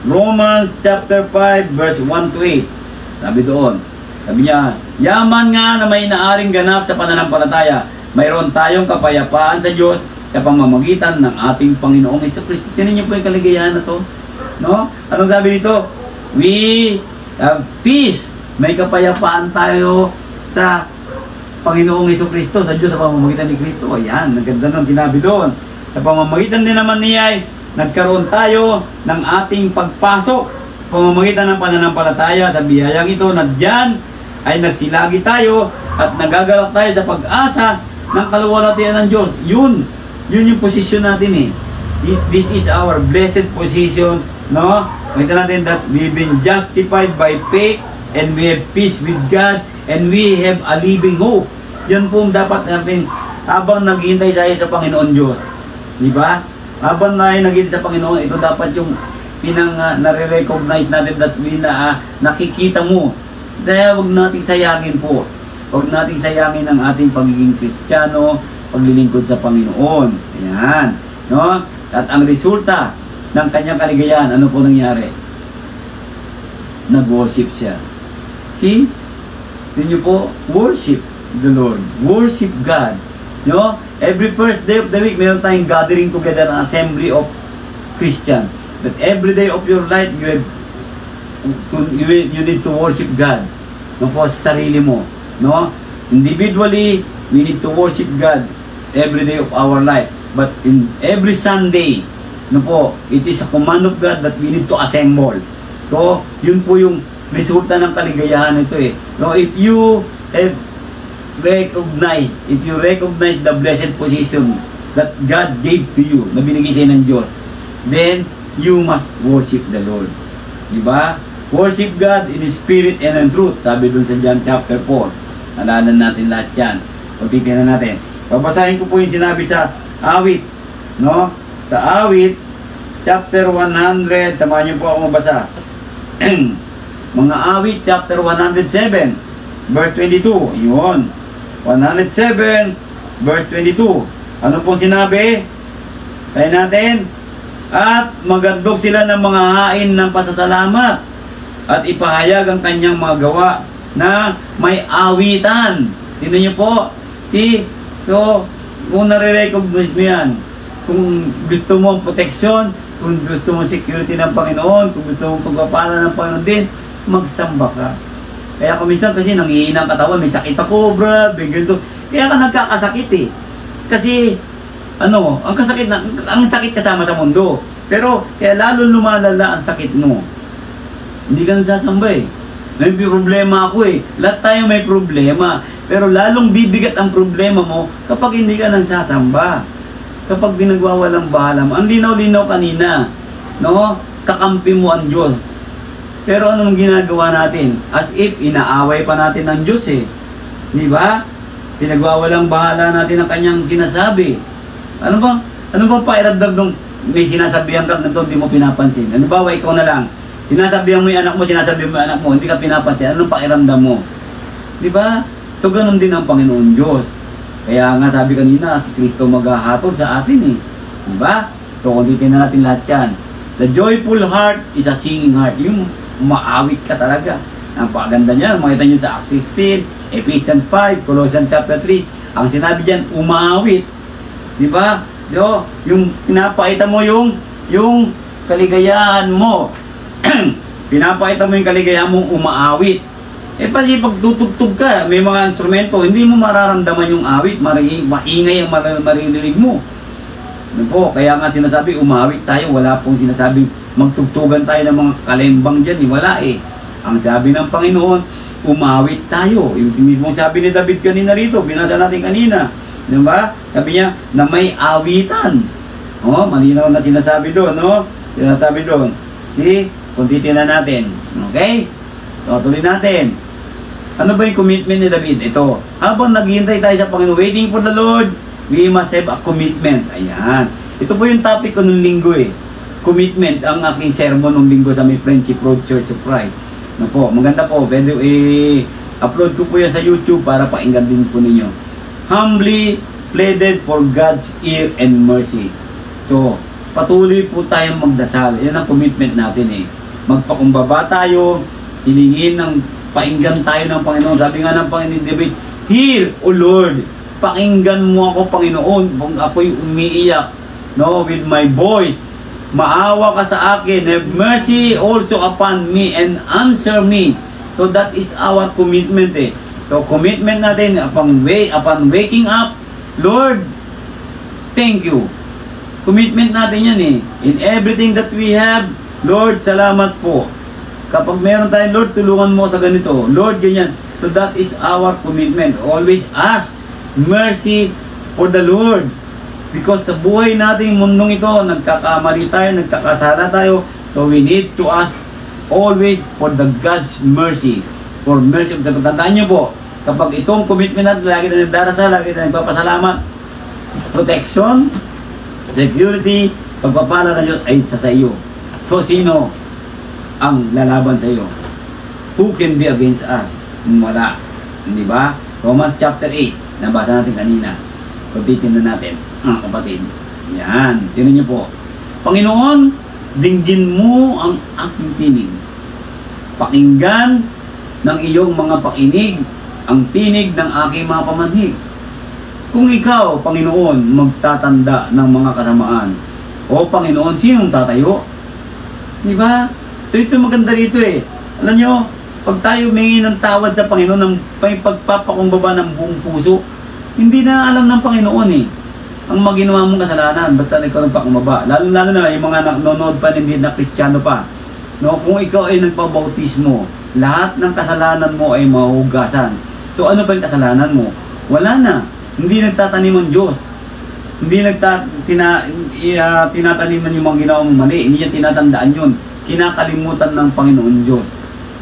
Romans chapter 5 verse 1 to 8. Sabi doon. Sabi niya, yaman nga na may naaring ganap sa pananampalataya. Mayroon tayong kapayapaan sa Diyos sa pamamagitan ng ating Panginoong Jesucristo. Tinan niyo po yung kaligayahan na to. No? Anong sabi dito? We have peace. May kapayapaan tayo sa Panginoong Jesucristo, sa Diyos sa pamamagitan ni Kristo. Ayan, naganda nang sinabi doon. Sa pamamagitan din naman niya, nagkaroon tayo ng ating pagpasok pamamagitan ng pananampalataya sa biyayang ito na diyan ay nagsilagi tayo at nagagalak tayo sa pag-asa ng kaluwalhatian ng Diyos. Yun yung posisyon natin eh. This is our blessed position, no? Makita natin that we've been justified by faith and we have peace with God and we have a living hope. Yan po dapat natin habang naghihintay tayo sa Panginoon Diyos. Di ba? Habang naghihintay sa Panginoon, ito dapat yung nare-recognize natin that nakikita mo. Kaya huwag natin sayangin po. Huwag natin sayangin ang ating pagiging Kristiyano, paglilingkod sa Panginoon. Ayan. No? At ang resulta ng kanyang kaligayahan, ano po nangyari? Nag-worship siya. See? Tingnan po, worship the Lord. Worship God. No? Every first day of the week, mayroon tayong gathering together, an assembly of Christian. But every day of your life, you need to worship God. No po, sa sarili mo. No? Individually, we need to worship God every day of our life. But in every Sunday, no po, it is a command of God that we need to assemble. So, yun po yung resulta ng kaligayahan nito eh. No, if you recognize the blessed position that God gave to you, na binigay sa'yo ng Diyos, then you must worship the Lord. Diba? Worship God in spirit and in truth. Sabi dun sa John chapter 4. Alanan natin lahat yan. O titignan natin. Babasahin ko po yung sinabi sa awit. No? Sa awit, chapter 100. Samahan niyo po ako mabasa. Mga awit, chapter 107, verse 22. Yun. 107, verse 22. Ano pong sinabi? Tayo natin. At magandog sila ng mga hain ng pasasalamat at ipahayag ang kanyang mga gawa na may awitan. Tingnan niyo po. So, kung nare-recognize mo yan, kung gusto mo ang proteksyon, kung gusto mo security ng Panginoon, kung gusto mo pagpapala ng Panginoon din, magsamba ka. Kaya kung minsan kasi nanghihina ang katawan, may sakit ako, brad, may ganito. Kaya ka nagkakasakit eh. Kasi ang sakit kasama sa mundo. Pero, kaya lalo lumalala ang sakit mo. Hindi ka nagsasamba eh. May problema ako eh. Lahat tayo may problema. Pero lalong bibigat ang problema mo kapag hindi ka nagsasamba. Kapag binagwawalang bahala mo. Ang linaw-linaw kanina. No? Kakampi mo ang Diyos. Pero anong ginagawa natin? As if inaaway pa natin ang Diyos eh. Di ba? Pinagwawalang bahala natin ang kanyang sinasabi. Ano ba pakiramdam nung may sinasabihan ka na ito, hindi mo pinapansin? Ano ba, ikaw na lang, sinasabihan mo yung anak mo, sinasabihan mo yung anak mo, hindi ka pinapansin, anong pakiramdam mo? Di ba? So, ganun din ang Panginoon Diyos. Kaya nga sabi kanina, si Kristo maghahatod sa atin eh. Di ba? So, kung titignan natin lahat yan. The joyful heart is a singing heart. Yung maawit ka talaga. Ang paganda niya, makita nyo sa Acts 16, Ephesians 5, Colossians chapter 3. Ang sinabi dyan, umawit. Diba? Yung pinapakita mo yung kaligayahan mo. Pinapakita mo yung kaligayahan mo umaawit. Pati pag tutugtog ka, may mga instrumento, hindi mo mararamdaman yung awit, maingay ang maririnig mo. Ano po? Kaya nga sinasabi, umawit tayo, wala pong sinasabi, magtugtugan tayo ng mga kalembang dyan, wala eh. Ang sabi ng Panginoon, umawit tayo. Yung mismong sabi ni David kanina rito, binasa natin kanina. Diba? Sabi niya, na may awitan. Malinaw na sinasabi doon, no? Sinasabi doon. See? Kung titignan natin. Okay? So, tuloy natin. Ano ba yung commitment ni David? Ito. Habang naghihintay tayo sa Panginoon, waiting for the Lord, we must have a commitment. Ayan. Ito po yung topic ko nung linggo eh. Commitment. Ang aking sermon nung linggo sa may Friendship Road Church of Christ. Ano po? Maganda po. Pwede upload ko po yan sa YouTube para painggan din po ninyo. Humbly pleaded for God's ear and mercy. So, patuloy po tayong magdasal. Yan ang commitment natin eh. Magpakumbaba tayo, hilingin ng Pakinggan tayo ng Panginoon. Sabi nga ng Panginoon David, "Hear, O Lord, pakinggan mo ako, Panginoon, kung ako'y umiiyak, no, with my voice. Maawa ka sa akin. Have mercy also upon me and answer me." So that is our commitment eh. So commitment natin upon waking up, Lord, thank you. Commitment natin yan eh. In everything that we have, Lord, salamat po. Kapag meron tayong, Lord, tulungan mo sa ganito. Lord, ganyan. So that is our commitment. Always ask mercy for the Lord. Because sa buhay nating mundong ito, nagkakamali tayo, nagkakasala tayo. So we need to ask always for the God's mercy. For mercy. Tandaan nyo po, kapag itong commitment natin, lagi na nagdarasal, lagi na nagpapasalamat, protection, security, pagpapala na Diyos ay sa iyo. So sino ang lalaban sa iyo? Who can be against us? Wala. Hindi ba? Romans chapter 8, nabasa natin kanina. Pagtitin na natin, kapatid. Yan. Tinan niyo po. Panginoon, dinggin mo ang aking tinig. Pakinggan ng iyong mga pakinig ang tinig ng aking mga pamanhig. Kung ikaw, Panginoon, magtatanda ng mga kasamaan, o Panginoon, sinong tatayo? Di ba? So ito maganda rito eh. Alam nyo, pag tayo humingi ng tawad sa Panginoon, ng may pagpapakumbaba ng buong puso, hindi na alam ng Panginoon eh. Ang maginawa mong kasalanan, basta ikaw nagpakumbaba. Lalo na yung mga nanonood pa, hindi na Kristiyano pa. No, kung ikaw ay nagpabautismo, lahat ng kasalanan mo ay mahugasan. So ano ba yung kasalanan mo? Wala na. Hindi nagtatanim ang Diyos. Hindi tinataniman yung mga ginawa mong mali. Hindi niya tinatandaan yun. Kinakalimutan ng Panginoon Diyos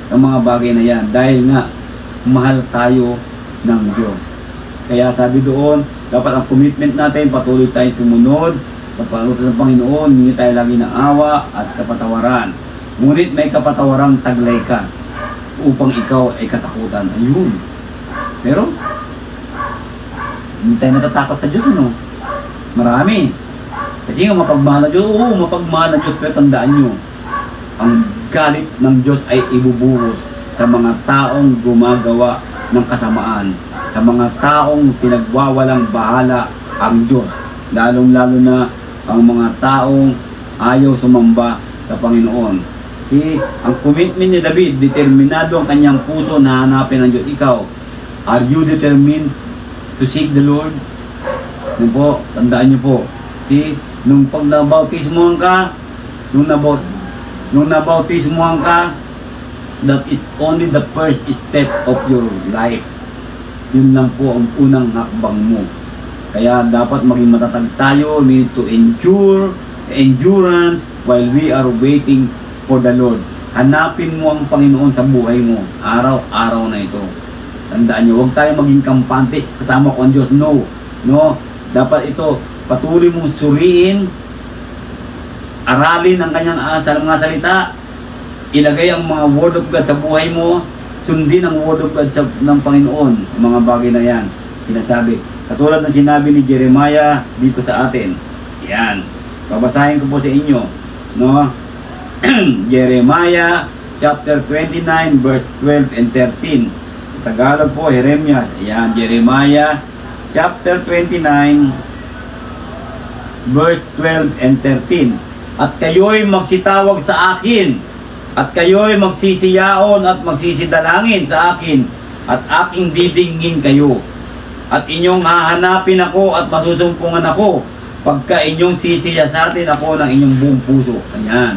ang mga bagay na yan. Dahil nga, mahal tayo ng Diyos. Kaya sabi doon, dapat ang commitment natin, patuloy tayong sumunod sa pautos ng Panginoon, hindi tayo lagi ng awa at kapatawaran. Ngunit may kapatawarang taglay ka upang ikaw ay katakutan. Ayun. Pero, hindi tayo natatakot sa Diyos, ano? Marami. Kasi nga mapagmahal na Diyos, oo, mapagmahal na Diyos, pero tandaan nyo, ang galit ng Diyos ay ibubuhos sa mga taong gumagawa ng kasamaan, sa mga taong pinagwawalang bahala ang Diyos, lalong-lalo na ang mga taong ayaw sumamba sa Panginoon. See, ang commitment ni David, determinado ang kanyang puso na hanapin ng Diyos. Ikaw, are you determined to seek the Lord? Nung po, tandaan niyo po, see, nung pag nabautismohan ka, nung nabautismohan ka, that is only the first step of your life. Yun lang po ang unang hakbang mo. Kaya dapat maging matatag tayo. We need to endure, endurance while we are waiting for the Lord. Hanapin mo ang Panginoon sa buhay mo, araw-araw na ito. Tandaan nyo, huwag tayo maging kampante, kasama ko ang Diyos. No. Dapat ito, patuloy mong suriin, aralin ang kanyang mga salita, ilagay ang mga word of God sa buhay mo, sundin ang word of God ng Panginoon, mga bagay na yan, sinasabi. Katulad ng sinabi ni Jeremiah dito sa atin. Yan. Babasahin ko po sa inyo. No? Jeremiah chapter 29 verse 12 and 13. Tagalog po, Jeremiah. Yan, Jeremiah chapter 29 verse 12 and 13. At kayo'y magsitawag sa akin, at kayo'y magsisiyaon at magsisidalangin sa akin, at aking didingin kayo. At inyong hahanapin ako at masusumpungan ako pagka inyong sisiyasatin ako ng inyong buong puso. Ayan.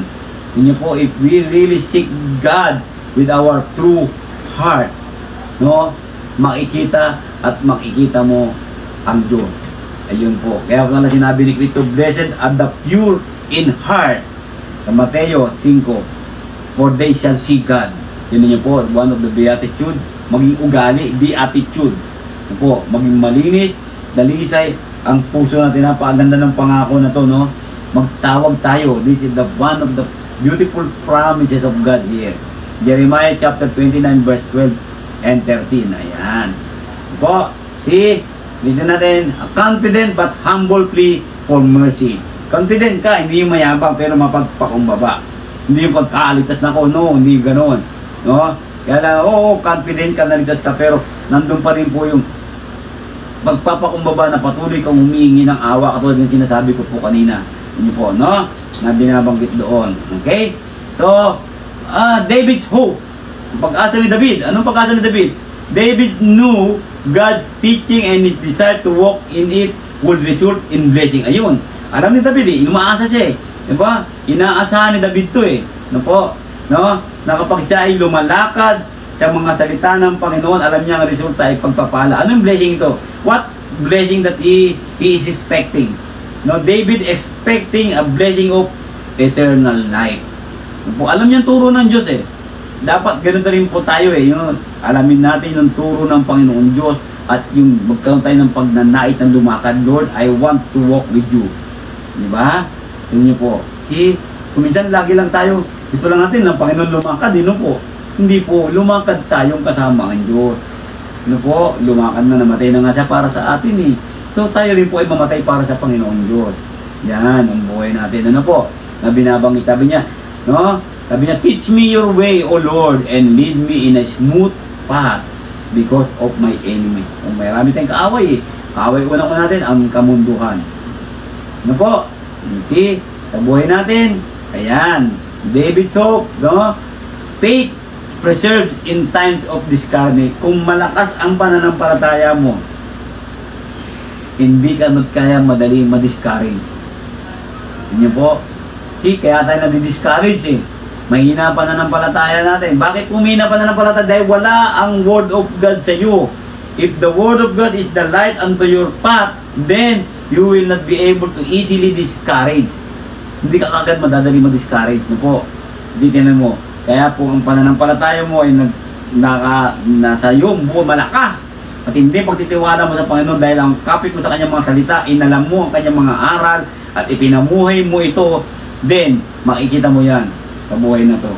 Inyo po, if we really seek God with our true heart, no, makikita at makikita mo ang Diyos. Ayun po. Kaya pala sinabi ni Cristo, blessed are the pure in heart. Sa Mateo 5, for they shall see God. Yun niyo po, one of the beatitude, maging ugali, beatitude. Po, maging malinis, dalisay ang puso natin. Napakaganda ng pangako na to, no? Magtawag tayo. This is the one of the beautiful promises of God here. Jeremiah chapter 29 verse 12 and 13. Ayan. Po, see, dito natin, a confident but humble plea for mercy. Confident ka, hindi yung mayabang pero mapagpakumbaba. Hindi yung pagkaalitas na ko, no, hindi ganoon. No? Kaya lang, oo, confident ka, naligtas ka, pero nandun pa rin po yung pagpapakumbaba na patuloy kang humihingi ng awa, katulad ng sinasabi ko po kanina. Yun po, no? Na binabanggit doon. Okay? So, David's hope. Pag-asa ni David. Anong pag-asa ni David? David knew God's teaching and his desire to walk in it would result in blessing. Ayun. Alam ni David umaasa siya Diba? Inaasahan ni David to No po? No? Na kapag siya ay lumalakad sa mga salita ng Panginoon, alam niya ang resulta ay pagpapala. Anong blessing ito? What blessing that he is expecting? No, David expecting a blessing of eternal life. No po? Alam niya ang turo ng Diyos Dapat ganun rin po tayo Yung alamin natin yung turo ng Panginoon Diyos at yung magkaroon tayo ng pagnanait ng lumakad. Lord, I want to walk with you. Diba? Yun niyo po. See, kuminsan lagi lang tayo, gusto lang natin ng Panginoon lumakad. Po. Hindi po, lumakad tayong kasama ang Diyos. Po, lumakad na, namatay na nga siya para sa atin So tayo rin po ay mamatay para sa Panginoon Diyos. Yan, ang buhay natin. Ano po? Na binabanggit, sabi niya, no? Sabi niya, teach me your way, O Lord, and lead me in a smooth path because of my enemies. Kung marami tayong kaaway Kaaway una natin ang kamunduhan. Ano po? See? Sa buhay natin, ayan, David's hope, no? Faith preserved in times of discouragement. Kung malakas ang pananampalataya mo, hindi ka kaya madali ma-discourage. Yun po. See, kaya tayo nadi-discourage Mahina pa pananampalataya natin. Bakit humina pananampalataya? Dahil wala ang Word of God sa iyo. If the Word of God is the light unto your path, then you will not be able to easily discourage. Hindi ka agad madadali ma-discourage. No po? Hindi tinan mo. Kaya po ang pananampalataya mo ay nasa iyong buo malakas. At hindi pagtitiwala mo sa Panginoon dahil ang kapit mo sa kanyang mga salita, inalam mo ang kanyang mga aral at ipinamuhay mo ito, then makikita mo yan sa buhay na to.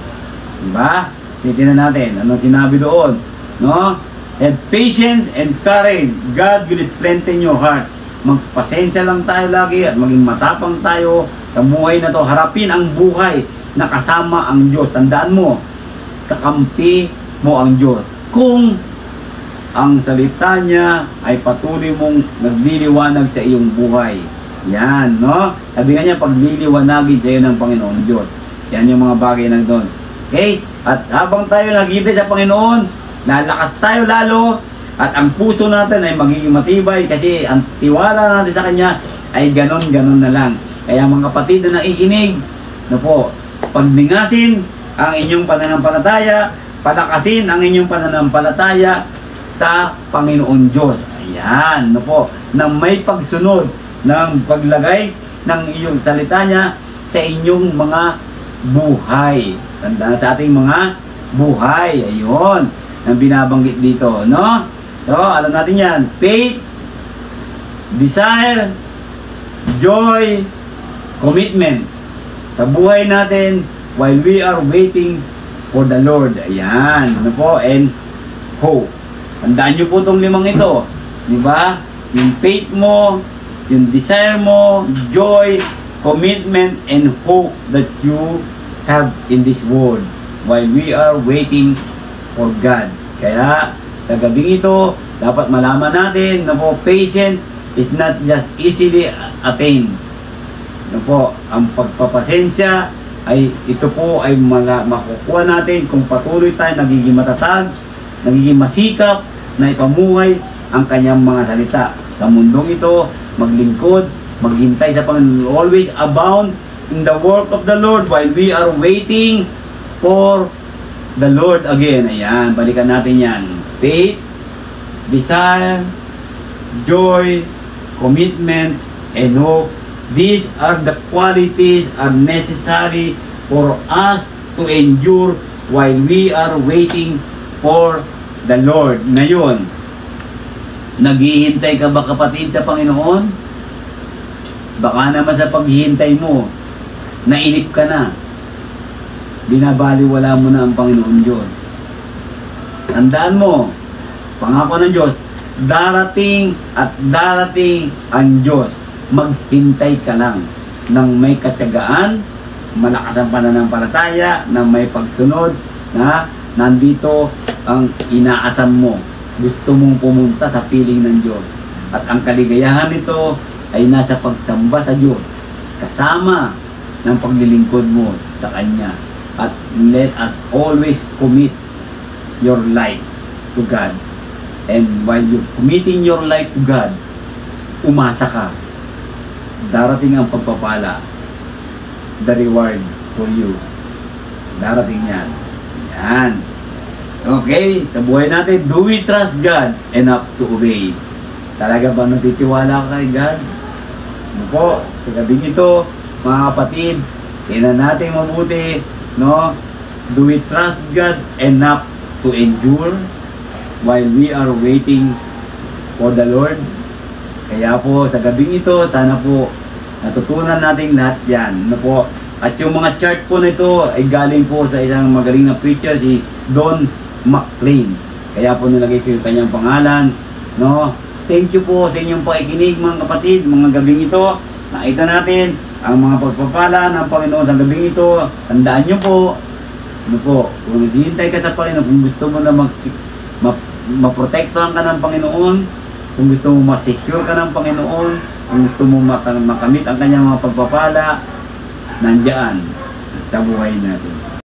Diba? Titignan natin. Anong sinabi doon? No? Have patience and courage. God will strengthen your heart. Magpasensya lang tayo lagi at maging matapang tayo sa buhay na to. Harapin ang buhay na kasama ang Diyos. Tandaan mo, kakampi mo ang Diyos. Kung ang salita niya ay patuloy mong nagliliwanag sa iyong buhay. Yan, no? Sabi nga niya, pagliliwanagin sa iyo ng Panginoon Diyos. Yan yung mga bagay na doon. Okay? At habang tayo naghihintay sa Panginoon, lalakas tayo lalo, at ang puso natin ay magiging matibay kasi ang tiwala natin sa Kanya ay ganon-ganon na lang. Kaya mga kapatid na nakikinig, na po, pagningasin ang inyong pananampalataya, palakasin ang inyong pananampalataya sa Panginoon Diyos. Ayan, no po, na may pagsunod ng paglagay ng iyong salita niya sa inyong mga buhay. Tandaan sa ating mga buhay. Ayun, ang binabanggit dito, no? So, alam natin yan. Faith, desire, joy, commitment. Sa buhay natin, while we are waiting for the Lord. Ayan, ano po? And hope. Tandaan nyo po itong limang ito. Diba? Yung faith mo, yung desire mo, joy, commitment, and hope that you have in this world while we are waiting for God. Kaya, sa gabing ito, dapat malaman natin na po, patient is not just easily attained. Na po, ang pagpapasensya ay ito po ay makukuha natin kung patuloy tayo nagiging matatag, nagiging masikap na ipamuhay ang kanyang mga salita. Sa mundong ito, maglingkod, maghintay sa Panginoon, always abound in the work of the Lord while we are waiting for the Lord again. Ayan, balikan natin yan. Faith, desire, joy, commitment, and hope. These are the qualities are necessary for us to endure while we are waiting for the Lord. Ngayon, naghihintay ka ba kapatid sa Panginoon? Baka naman sa paghihintay mo, nainip ka na. Binabaliwala mo na ang Panginoon Diyos. Tandaan mo, pangako ng Diyos, darating at darating ang Diyos. Maghintay ka lang ng may katyagaan, malakas ang pananampalataya, ng may pagsunod, na nandito ang inaasam mo. Gusto mong pumunta sa piling ng Diyos. At ang kaligayahan nito ay nasa pagsamba sa Diyos, kasama ng paglilingkod mo sa Kanya. At let us always commit your life to God. And while you're committing your life to God, umasa ka. Darating ang pagpapala. The reward for you. Darating yan. Yan. Okay, sa buhay natin, do we trust God enough to obey? Talaga ba natitiwala ka kay God? Ano po, sa gabing ito, mga kapatid, tingnan natin mabuti, no? Do we trust God enough to endure while we are waiting for the Lord? Kaya po, sa gabing ito, sana po, natutunan natin lahat yan. Ano po? At yung mga chart po nito ay galing po sa isang magaling na preacher, si Don McLean. Kaya po nilagay ko yung kanyang pangalan. No? Thank you po sa inyong pakikinig mga kapatid, mga gabing ito. Nakita natin ang mga pagpapala ng Panginoon sa gabing ito. Tandaan nyo po, ano po, kung naghihintay ka sa Panginoon, kung gusto mo na maprotektahan ka ng Panginoon, kung gusto mo ma-secure ka ng Panginoon, kung gusto mo makamit ang kanyang mga pagpapala, nandiyan sa buhay natin.